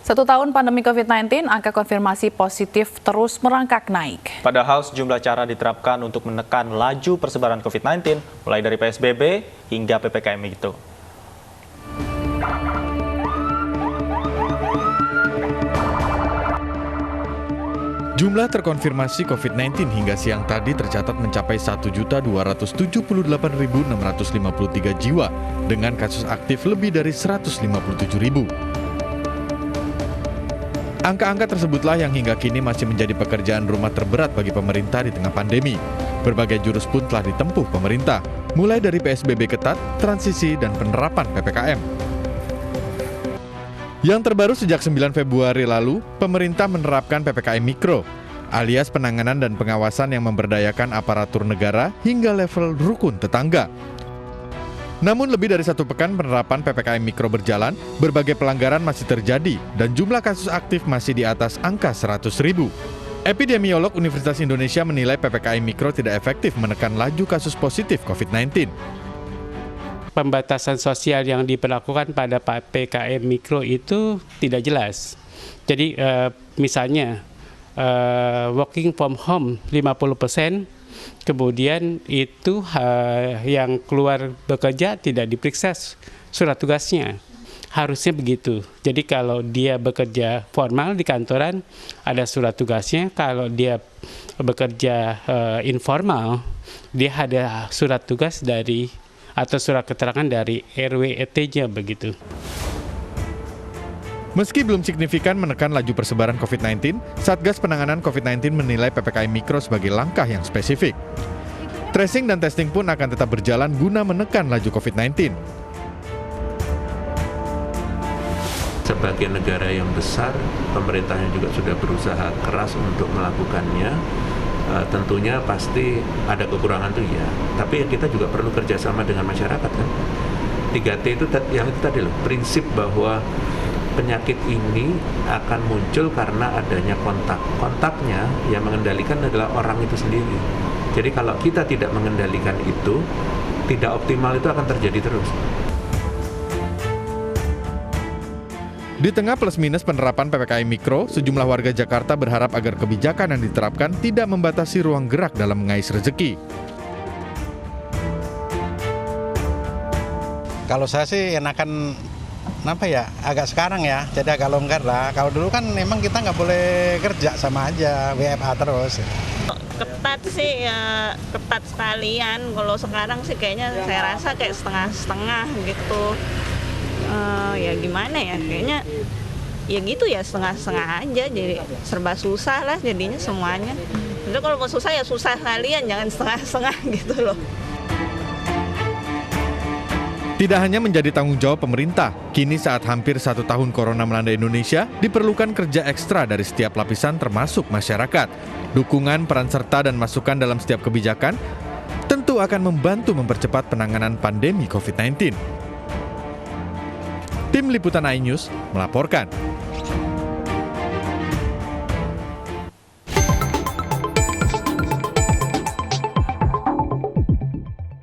1 tahun pandemi COVID-19, angka konfirmasi positif terus merangkak naik. Padahal sejumlah cara diterapkan untuk menekan laju persebaran COVID-19, mulai dari PSBB hingga PPKM itu. Jumlah terkonfirmasi COVID-19 hingga siang tadi tercatat mencapai 1.278.653 jiwa dengan kasus aktif lebih dari 157.000. Angka-angka tersebutlah yang hingga kini masih menjadi pekerjaan rumah terberat bagi pemerintah di tengah pandemi. Berbagai jurus pun telah ditempuh pemerintah, mulai dari PSBB ketat, transisi, dan penerapan PPKM. Yang terbaru sejak 9 Februari lalu, pemerintah menerapkan PPKM Mikro, alias penanganan dan pengawasan yang memberdayakan aparatur negara hingga level rukun tetangga. Namun lebih dari 1 pekan penerapan PPKM Mikro berjalan, berbagai pelanggaran masih terjadi dan jumlah kasus aktif masih di atas angka 100.000. Epidemiolog Universitas Indonesia menilai PPKM Mikro tidak efektif menekan laju kasus positif COVID-19. Pembatasan sosial yang diberlakukan pada PPKM Mikro itu tidak jelas. Jadi misalnya working from home 50%, kemudian itu yang keluar bekerja tidak diperiksa surat tugasnya. Harusnya begitu. Jadi kalau dia bekerja formal di kantoran ada surat tugasnya, kalau dia bekerja informal dia ada surat tugas dari atau surat keterangan dari RW ET-nya begitu. Meski belum signifikan menekan laju persebaran COVID-19, Satgas Penanganan COVID-19 menilai PPKM Mikro sebagai langkah yang spesifik. Tracing dan testing pun akan tetap berjalan guna menekan laju COVID-19. Sebagai negara yang besar, pemerintahnya juga sudah berusaha keras untuk melakukannya. Tentunya pasti ada kekurangan tuh ya, tapi kita juga perlu kerjasama dengan masyarakat kan. 3T itu yang itu tadi loh, prinsip bahwa penyakit ini akan muncul karena adanya kontaknya yang mengendalikan adalah orang itu sendiri. Jadi kalau kita tidak mengendalikan itu, tidak optimal itu akan terjadi terus. Di tengah plus-minus penerapan PPKM Mikro, sejumlah warga Jakarta berharap agar kebijakan yang diterapkan tidak membatasi ruang gerak dalam mengais rezeki. Kalau saya sih enakan agak sekarang ya, jadi agak longgar lah. Kalau dulu kan memang kita nggak boleh kerja, sama aja WFH terus. Ketat sih ya, ketat sekalian. Kalau sekarang sih kayaknya saya rasa kayak setengah-setengah gitu. Ya gimana ya, kayaknya ya gitu ya, setengah-setengah aja, jadi serba susah lah jadinya semuanya. Jadi kalau mau susah ya susah sekalian, jangan setengah-setengah gitu loh. Tidak hanya menjadi tanggung jawab pemerintah, kini saat hampir 1 tahun corona melanda Indonesia, diperlukan kerja ekstra dari setiap lapisan termasuk masyarakat. Dukungan, peran serta, dan masukan dalam setiap kebijakan tentu akan membantu mempercepat penanganan pandemi COVID-19. Tim Liputan iNews melaporkan.